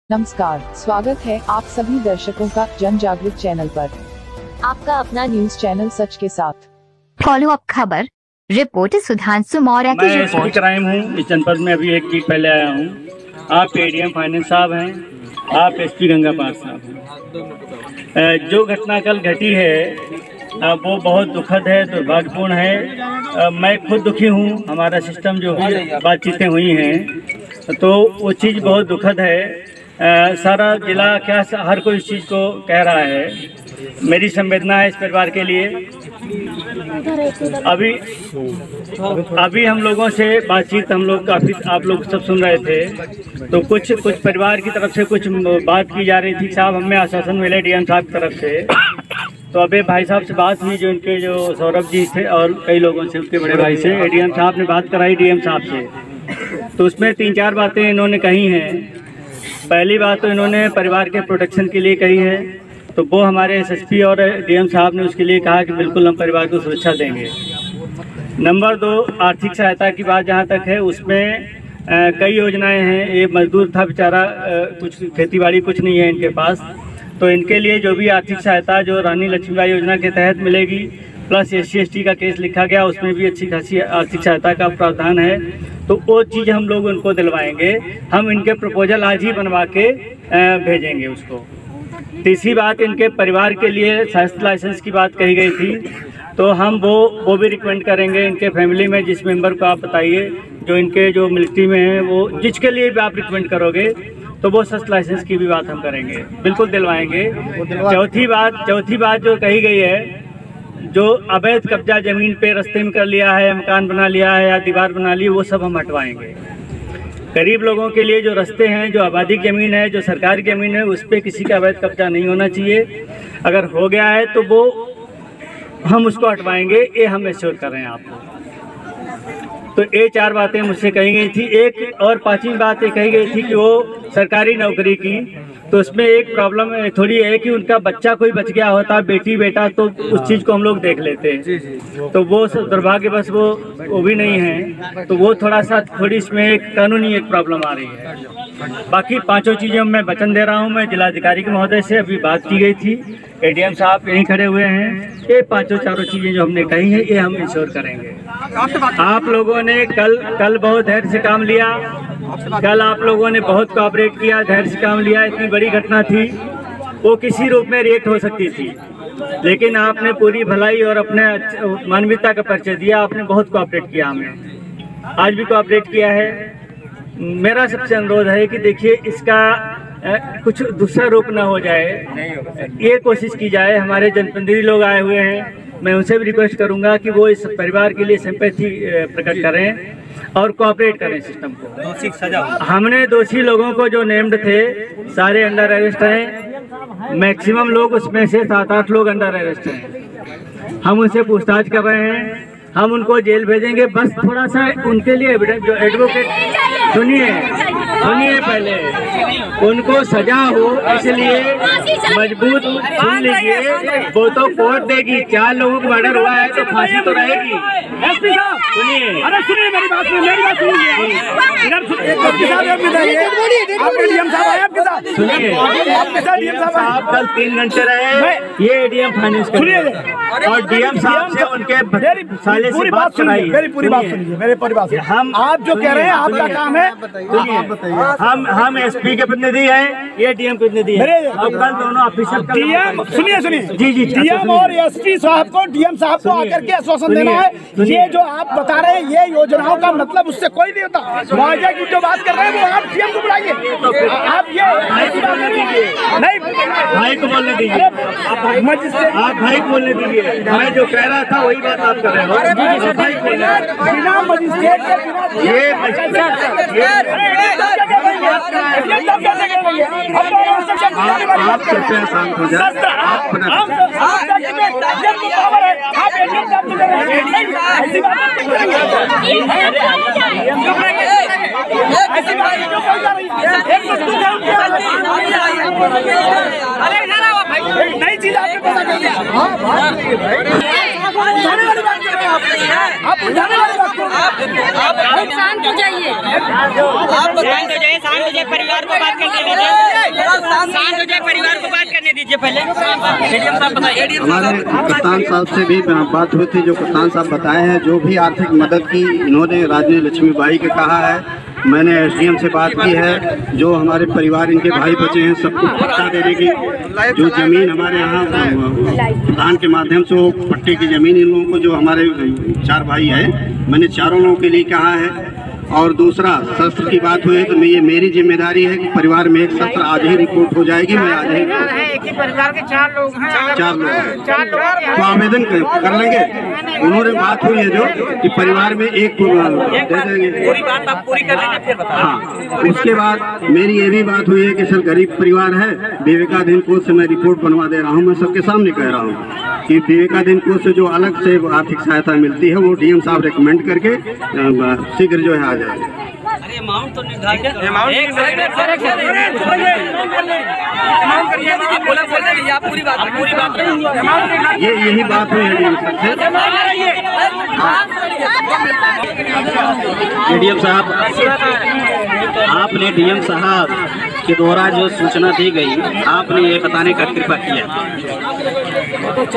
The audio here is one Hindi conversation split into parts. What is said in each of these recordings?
नमस्कार, स्वागत है आप सभी दर्शकों का जन जागृत चैनल पर। आपका अपना न्यूज चैनल सच के साथ। फॉलो अप खबर रिपोर्ट सुधांशु मौर्य की मैं रिपोर्ट। क्राइम हूँ। इस जनपद में अभी एक वीक पहले आया हूँ। आप एडीएम फाइनेंस साहब हैं, आप एसपी गंगापार साहब हैं। जो घटना कल घटी है वो बहुत दुखद है, दुर्भाग्यपूर्ण है। मैं खुद दुखी हूँ। हमारा सिस्टम जो भी बातचीतें हुई हैं तो वो चीज़ बहुत दुखद है। सारा जिला क्या हर कोई इस चीज़ को कह रहा है। मेरी संवेदना है इस परिवार के लिए। अभी हम लोगों से बातचीत हम लोग काफ़ी आप लोग सब सुन रहे थे तो कुछ परिवार की तरफ से कुछ बात की जा रही थी। साहब हमें आश्वासन मिले डीएम साहब की तरफ से। तो अभी भाई साहब से बात हुई जो इनके जो सौरभ जी थे और कई लोगों से, उसके बड़े भाई से एडीएम साहब ने बात कराई डीएम साहब से। तो उसमें 3-4 बातें इन्होंने कही हैं। पहली बात तो इन्होंने परिवार के प्रोटेक्शन के लिए कही है, तो वो हमारे एसएसपी और डीएम साहब ने उसके लिए कहा कि बिल्कुल हम परिवार को सुरक्षा देंगे। नंबर 2, आर्थिक सहायता की बात जहाँ तक है उसमें कई योजनाएं हैं। ये मजदूर था बेचारा, कुछ खेतीबाड़ी कुछ नहीं है इनके पास, तो इनके लिए जो भी आर्थिक सहायता जो रानी लक्ष्मीबाई योजना के तहत मिलेगी, प्लस SC/ST का केस लिखा गया उसमें भी अच्छी खासी आर्थिक सहायता का प्रावधान है, तो वो चीज़ हम लोग उनको दिलवाएंगे। हम इनके प्रपोजल आज ही बनवा के भेजेंगे उसको। तीसरी बात, इनके परिवार के लिए स्वास्थ्य लाइसेंस की बात कही गई थी, तो हम वो भी रिकमेंड करेंगे इनके फैमिली में जिस मेंबर को आप बताइए जो इनके जो मिलिट्री में हैं, वो जिसके लिए भी आप रिकमेंड करोगे तो वो स्वास्थ्य लाइसेंस की भी बात हम करेंगे, बिल्कुल दिलवाएंगे। चौथी बात जो कही गई है, जो अवैध कब्जा ज़मीन पे रास्ते में कर लिया है, मकान बना लिया है या दीवार बना ली, वो सब हम हटवाएंगे। गरीब लोगों के लिए जो रास्ते हैं, जो आबादी की ज़मीन है, जो सरकारी ज़मीन है, उस पर किसी का अवैध कब्जा नहीं होना चाहिए। अगर हो गया है तो वो हम उसको हटवाएंगे, ये हम एश्योर कर रहे हैं आपको। तो ये 4 बातें मुझसे कही गई थी। एक और 5वीं बात ये कही गई थी कि वो सरकारी नौकरी की, तो उसमें एक प्रॉब्लम थोड़ी है कि उनका बच्चा कोई बच गया होता, बेटी बेटा, तो उस चीज़ को हम लोग देख लेते हैं। तो वो दुर्भाग्यवश वो भी नहीं है, तो वो थोड़ी इसमें एक कानूनी एक प्रॉब्लम आ रही है। बाकी 5 चीज़ों में वचन दे रहा हूँ। मैं जिलाधिकारी के महोदय से अभी बात की गई थी, एडीएम साहब यहीं खड़े हुए हैं। ये 5 चीज़ें जो हमने कही हैं ये हम इंश्योर करेंगे। आप लोगों ने कल बहुत धैर्य से काम लिया। कल आप लोगों ने बहुत कोऑपरेट किया, धैर्य से काम लिया। इतनी बड़ी घटना थी, वो किसी रूप में रिएक्ट हो सकती थी, लेकिन आपने पूरी भलाई और अपने मानवीयता का परिचय दिया। आपने बहुत कोऑपरेट किया, हमें आज भी कोऑपरेट किया है। मेरा सबसे अनुरोध है कि देखिए इसका कुछ दूसरा रूप ना हो जाए, ये कोशिश की जाए। हमारे जनप्रतिनिधि लोग आए हुए हैं, मैं उनसे भी रिक्वेस्ट करूंगा कि वो इस परिवार के लिए सिंपैथी प्रकट करें और कोऑपरेट करें सिस्टम को। दोषी सजा, हमने दोषी लोगों को जो नेम्ड थे सारे अंडर अरेस्ट हैं। मैक्सिमम लोग उसमें से 7-8 लोग अंडर अरेस्ट हैं। हम उनसे पूछताछ कर रहे हैं, हम उनको जेल भेजेंगे। बस थोड़ा सा उनके लिए एविडेंस, जो एडवोकेट, सुनिए पहले उनको सजा हो, इसलिए मजबूत सुन लीजिए। वो तो कोर्ट देगी। 4 लोगों का मर्डर हुआ है तो फांसी तो रहेगी। एसपी साहब सुनिए, अरे सुनिए मेरी बात सुनिए। साहब कल 3 घंटे रहे, ये एडीएम फाइनेंस और डीएम साहब से उनके साले से बात कराई। मेरी पूरी बात सुनिए, मेरे परिवार से। हम आप जो कह रहे हैं आपका काम है, हम एसपी के प्रतिनिधि हैं, ये डीएम प्रतिनिधि है। अब कल दोनों ऑफिसर डीएम सुनिए जी डीएम और एसपी साहब को, डीएम साहब को आकर के आश्वासन देना है। ये जो आप बता रहे हैं ये योजनाओं का मतलब उससे कोई नहीं होता। मुआवजा की जो बात कर रहे हैं वो आप डीएम को बुलाइए। आप ये ऐसी बात नहीं, भाई को बोलने दीजिए। आप भाई को बोलने दीजिए। मैं जो कह रहा था वही बात आप कर रहे हो। बिना मजिस्ट्रेट आप कृपया शांत हो जाए। नई चीज आपने पता कर दिया। आप शांत हो जाइए, शांत हो जाइए, परिवार को बात करने दीजिए। परिवार को बात करने दीजिए पहले। एडीएम साहब बताइए। हमारे कप्तान साहब से भी बात हुई थी, जो कप्तान साहब बताए हैं, जो भी आर्थिक मदद की इन्होंने राजनी लक्ष्मीबाई के कहा है। मैंने एसडीएम से बात की है, जो हमारे परिवार इनके भाई बचे हैं सबको पट्टा देने की, जो ज़मीन हमारे यहाँ प्रधान के माध्यम से वो पट्टे की ज़मीन इन लोगों को, जो हमारे 4 भाई हैं, मैंने चारों लोगों के लिए कहा है। और दूसरा शस्त्र की बात हुई है, तो ये मेरी जिम्मेदारी है कि परिवार में एक शस्त्र आज ही रिपोर्ट हो जाएगी। मैं आज ही एक ही परिवार के 4 लोग हैं। 4 लोग हैं तो आवेदन कर लेंगे। उन्होंने बात हुई है जो कि परिवार में एक दे देंगे। पूरी बात आप पूरी कर लीजिए फिर बताओ। हाँ, उसके बाद मेरी ये भी बात हुई है कि सर गरीब परिवार है, विवेकाधीन कोष से मैं रिपोर्ट बनवा दे रहा हूँ। मैं सबके सामने कह रहा हूँ कि विवेकाधीन कोष से जो अलग से आर्थिक सहायता मिलती है वो डीएम साहब रिकमेंड करके शीघ्र जो है आ जाए। अरे अमाउंट तो निर्धारित है। ये यही बात हुई है डीएम साहब से। डीएम साहब, आपने डीएम साहब के द्वारा जो सूचना दी गई, आपने ये बताने का कृपा किया,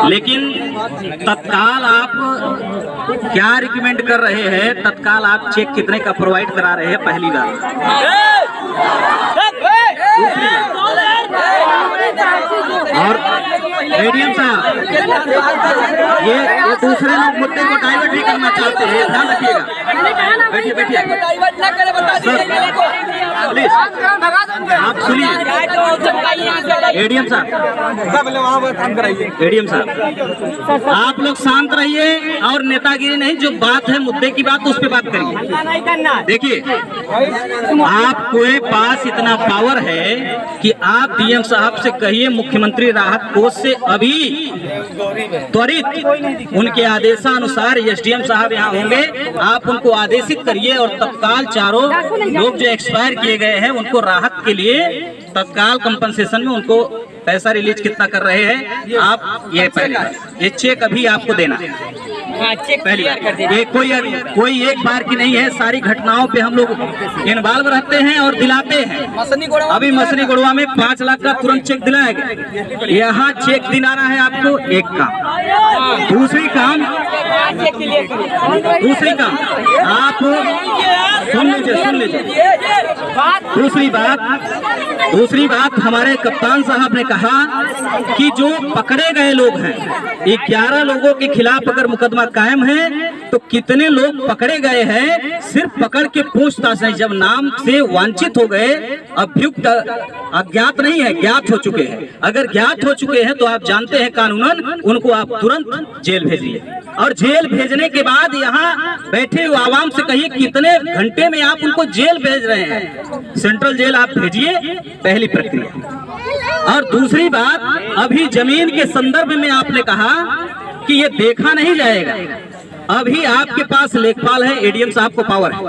लेकिन तत्काल आप क्या रिकमेंड कर रहे हैं? तत्काल आप चेक कितने का प्रोवाइड करा रहे हैं? पहली बात। और एडीएम साहब, ये दूसरे लोग मुद्दे को डाइवर्ट भी करना चाहते हैं, ध्यान रखिएगा। बैठिए बैठिए प्लीज, आप सुनिए। एडीएम साहब, एडीएम साहब, आप लोग शांत रहिए और नेतागिरी नहीं, जो बात है मुद्दे की बात, उस पर बात करिए। देखिए, आपके पास इतना पावर है कि आप डीएम साहब से कहिए मुख्यमंत्री राहत कोष से अभी त्वरित उनके आदेशानुसार एसडीएम साहब यहाँ होंगे, आप उनको आदेशित करिए और तत्काल चारों लोग जो एक्सपायर किए गए हैं उनको राहत के लिए तत्काल कंपनसेशन में उनको पैसा रिलीज कितना कर रहे हैं आप, ये पहले ये चेक अभी आपको देना है। पहली बार ये कोई एक बार की नहीं है, सारी घटनाओं पे हम लोग इन्वॉल्व रहते हैं और दिलाते हैं। अभी मसनी गोड़वा में 5 लाख का तुरंत चेक दिलाया गया। यहाँ चेक दिलाना है आपको, एक काम। दूसरी काम आप सुन लीजिए। दूसरी बात हमारे कप्तान साहब ने कहा कि जो पकड़े गए लोग हैं, 11 लोगों के खिलाफ अगर मुकदमा कायम है तो कितने लोग पकड़े गए हैं? सिर्फ पकड़ के पूछताछ नहीं, जब नाम से वांछित हो गए, अभियुक्त अज्ञात नहीं है, ज्ञात हो चुके हैं। अगर ज्ञात हो चुके हैं तो आप जानते हैं कानूनन उनको आप तुरंत जेल भेजिए। और जेल भेजने के बाद यहाँ बैठे हुए आवाम से कहिए कितने घंटे में आप उनको जेल भेज रहे हैं। सेंट्रल जेल आप भेजिए, पहली प्रक्रिया। और दूसरी बात, अभी जमीन के संदर्भ में आपने कहा कि ये देखा नहीं जाएगा। अभी आपके पास लेखपाल है, एडीएम साहब को पावर है,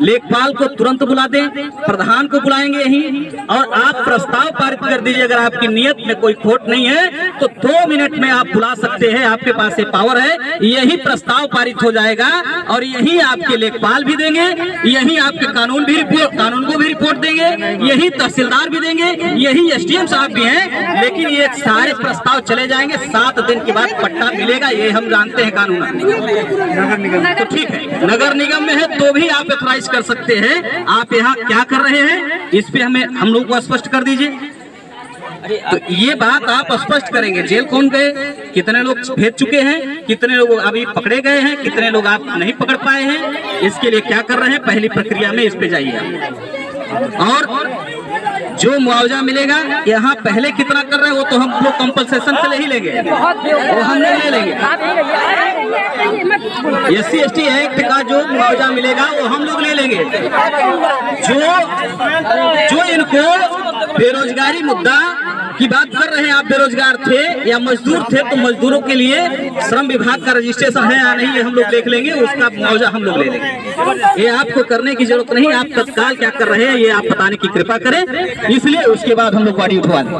लेखपाल को तुरंत बुला दें, प्रधान को बुलाएंगे यही, और आप प्रस्ताव पारित कर दीजिए। अगर आपकी नियत में कोई खोट नहीं है तो 2 मिनट में आप बुला सकते हैं, आपके पास ये पावर है। यही प्रस्ताव पारित हो जाएगा और यही आपके लेखपाल भी देंगे, यही आपके कानून को भी रिपोर्ट देंगे, यही तहसीलदार भी देंगे, यही एसडीएम साहब भी हैं। लेकिन ये सारे प्रस्ताव चले जाएंगे, 7 दिन के बाद पट्टा मिलेगा, ये हम जानते हैं कानून। तो ठीक है, नगर निगम में है तो भी आप एथराइज कर सकते हैं। आप यहाँ क्या कर रहे हैं इस पे हम लोग को स्पष्ट कर दीजिए। तो ये बात आप स्पष्ट करेंगे, जेल कौन गए, कितने लोग भेज चुके हैं, कितने लोग अभी पकड़े गए हैं, कितने लोग आप नहीं पकड़ पाए हैं, इसके लिए क्या कर रहे हैं, पहली प्रक्रिया में इस पे जाइए। और जो मुआवजा मिलेगा यहाँ पहले कितना कर रहे हैं वो तो हम लोग कंपनसेशन से ही लेंगे, वो हम नहीं ले लेंगे। SC/ST एक्ट का जो मुआवजा मिलेगा वो हम लोग ले लेंगे। जो इनको बेरोजगारी मुद्दा की बात कर रहे हैं, आप बेरोजगार थे या मजदूर थे तो मजदूरों के लिए श्रम विभाग का रजिस्ट्रेशन है या नहीं ये हम लोग देख लेंगे, उसका मुआवजा हम लोग ले लेंगे। ये आपको करने की जरूरत नहीं, आप तत्काल क्या कर रहे हैं ये आप बताने की कृपा करें, इसलिए उसके बाद हम लोग गाड़ी उठवा दें।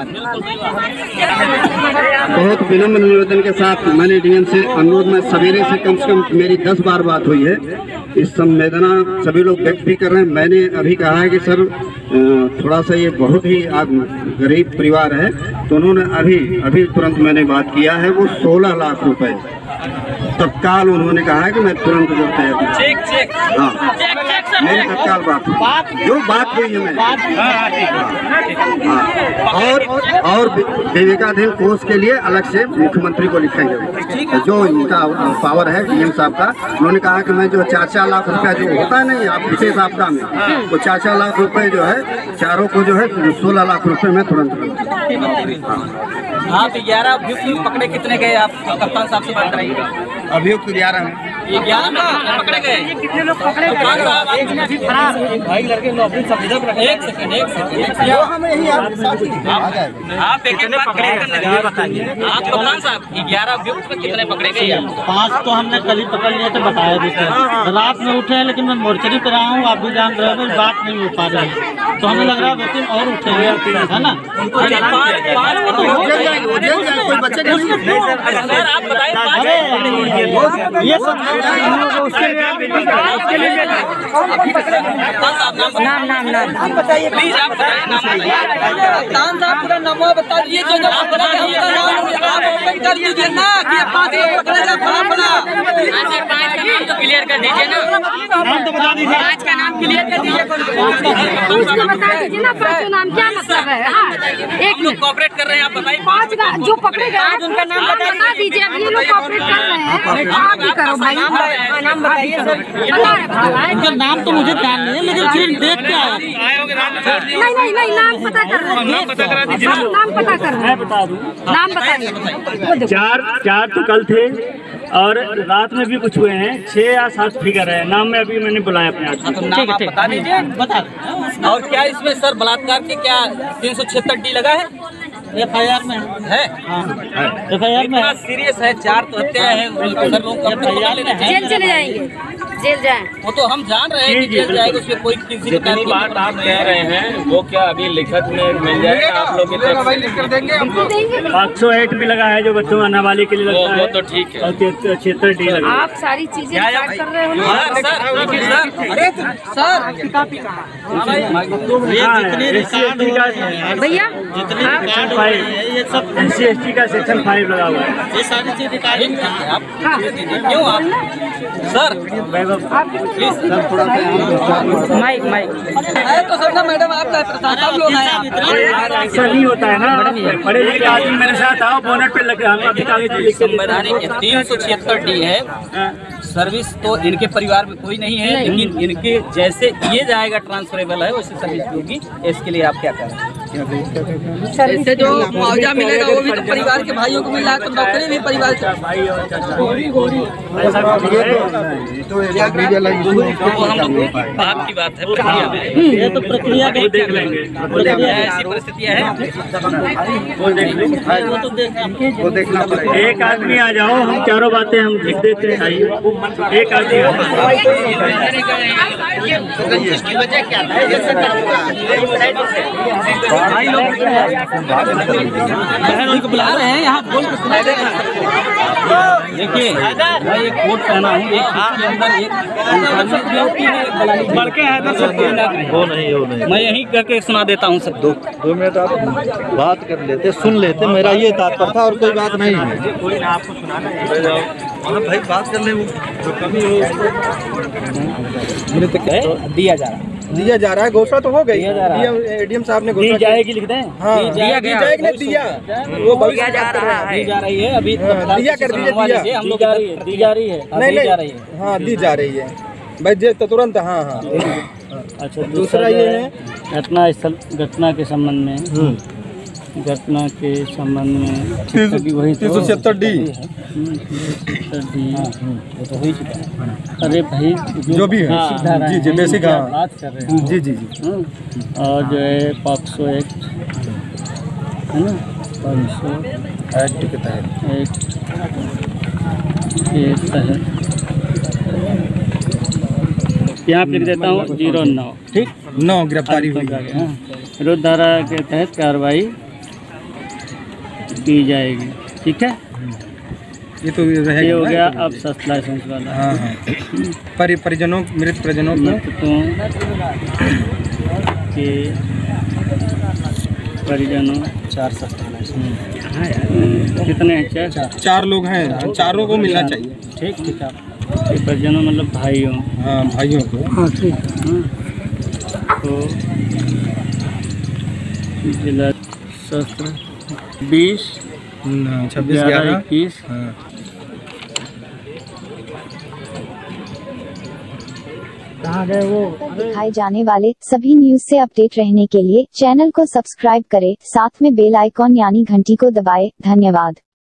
बहुत विनम्र निवेदन के साथ मैंने डीएम से अनुरोध में सवेरे से कम मेरी 10 बार बात हुई है, इस संवेदना सभी लोग व्यक्त भी कर रहे हैं। मैंने अभी कहा है कि सर थोड़ा सा ये बहुत ही गरीब परिवार है, तो उन्होंने अभी तुरंत मैंने बात किया है, वो 16 लाख रुपए तत्काल उन्होंने कहा है कि मैं तुरंत जो तय हाँ मेरी तत्काल बात जो बात हुई है और विवेकाधीन कोष के लिए अलग से मुख्यमंत्री को लिखेंगे, जो इनका पावर है डीएम साहब का। उन्होंने कहा कि मैं जो 4-4 लाख रुपया जो होता है नहीं आप विशेष आपदा में, वो 4-4 लाख रुपए जो है चारों को जो है 16 लाख रुपए में तुरंत। आप 11 अभियुक्त पकड़े कितने गए आप कप्तान साहब से बात कराइए। अभियुक्त 11 हैं। 11 में पकड़े गए, कितने लोग पकड़े गए? भाई लड़के लोग अपनी सब इधर रखे। एक सेकंड हम यही आप एक बात बताइए आप कप्तान साहब 11 अभियुक्त में कितने पकड़े गए? 5 तो हमने कल ही पकड़ लिया तो बताया भी था। रात में उठे हैं लेकिन मैं मोर्चरी पे रहा हूँ, आप भी जान रहे हो, बात नहीं हो पा रही, तो हमें लग रहा है 2-3 और उठेंगे, है ना? कोई बच्चे आप बताइए ये सब नाम बताइए प्लीज, आप कप्तान साहब पूरा नाम बता दीजिए। जो जब आप ओपन कर दीजिए ना कि 5 पकड़ेगा तो क्लियर कर दीजिए ना, नाम तो बता दीजिए, 5 का नाम क्लियर कर दीजिए। बता दीजिए ना 5 नाम क्या मतलब है? एक लोग कोऑपरेट कर रहे हैं, आप बताइए 5 जो पकड़े गए उनका नाम बता दीजिए। अब ये लोग कोऑपरेट कर रहे हैं, आप भी करो भाई, नाम बताइए सर। उनका नाम तो मुझे ध्यान नहीं है लेकिन फिर देख के आया। नहीं नाम पता कर रहे हैं, नाम पता कर रहे हैं, बता दूं नाम बताइए। 4 तो कल थे और रात में भी कुछ हुए हैं, 6 या 7 फिगर है। नाम में अभी मैंने बुलाया अपने आदमी। तो नाम आप बता दीजिए। बता। और क्या इसमें सर बलात्कार के क्या 376D लगा है? FIR में है। FIR में सीरियस है, 4 तो हत्या है सर, लोग जेल चले जाएंगे, जेल जाए वो तो हम जान रहे हैं कि जेल जाएगा, उसमें कोई किसी जितनी बात आप कह रहे हैं वो क्या अभी लिखत में मिल जाएगा आप लोग की तरफ से? लिख कर देंगे हमको। 508 भी लगा है जो बच्चों नाबालिग के लिए लगता है, वो तो ठीक है। और 76D लगा है। आप सारी चीजें रिकॉर्ड कर रहे हो ना? अरे सर भैया ये सब SC/ST का सेक्शन 5 लगा हुआ है। ये सारी चीज क्यों आप सर माइक है तो सर ना मैडम आपका प्रशासन लोग हैं, ऐसा नहीं होता है ना, पढ़े लिखे आदमी मेरे साथ आओ, बोनट पे लगे हम अभी कागज लिख के संवैधानिक 376D है। सर्विस तो इनके परिवार में कोई नहीं है, लेकिन इनके जैसे ये जाएगा ट्रांसफरेबल है वैसे सर्विस होगी। इसके लिए आप क्या कर रहे हैं? इससे जो मुआवजा मिलेगा वो भी तो परिवार के भाइयों को मिल रहा है, तो नौकरी भी परिवार के भाई और आपकी बात है। ये तो प्रक्रिया देख लेंगे, ऐसी परिस्थितियाँ हैं। वो देखना पड़ेगा। एक आदमी आ जाओ, हम चारों बातें हम लिख देते हैं। एक आदमी बुला रहे हैं यहाँ बोल के सुना देगा। देखिए मैं एक कोट पहना हूँ, एक के अंदर एक बड़के हो नहीं, मैं यही करके सुना देता हूँ सब। 2 मिनट आप बात कर लेते, सुन लेते, मेरा ये तात्पर्य था और कोई बात नहीं है। कोई ना आपको सुनाना है भाई बात कर ले, वो जो कमी हो दिया जा रहा है, दिया जा रहा है। घोषणा तो हो गई, डीएम साहब ने घोषणा जाएगी लिख दें। हाँ दिया जाएगी ना, दिया वो भविष्य जा रही है अभी दिया कर दीजिए, दिया हम लोग दी जा रही है, नहीं हाँ दी जा रही है भाई जे तुरंत। हाँ अच्छा दूसरा ये है घटना के संबंध में, घटना के संबंध में वही 376D अरे भाई जो भी है जी जी बेसिक बात कर रहे हैं जी जी और जो है पॉक्सो एक्ट है ना, पॉक्सो एक्ट के तहत यहाँ पे लिख देता हूँ 09 ठीक 9 गिरफ्तारी हुई। विरोध धारा के तहत कार्रवाई की जाएगी। ठीक है, ये तो रहेगा, ये हो गया अब सस्त लाइसेंस वाला। हाँ परिजनों मृत परिजनों को के परिजनों 4 सस्टेनेंस कितने हैं? चार लोग हैं, चारों को मिलना चाहिए। ठीक ठीक है। परिजनों मतलब भाइयों? हाँ भाइयों को। हाँ ठीक। तो जिला सशस्त्र 20 26 11 21 दिखाए जाने वाले सभी न्यूज से अपडेट रहने के लिए चैनल को सब्सक्राइब करें, साथ में बेल आइकॉन यानी घंटी को दबाएं। धन्यवाद।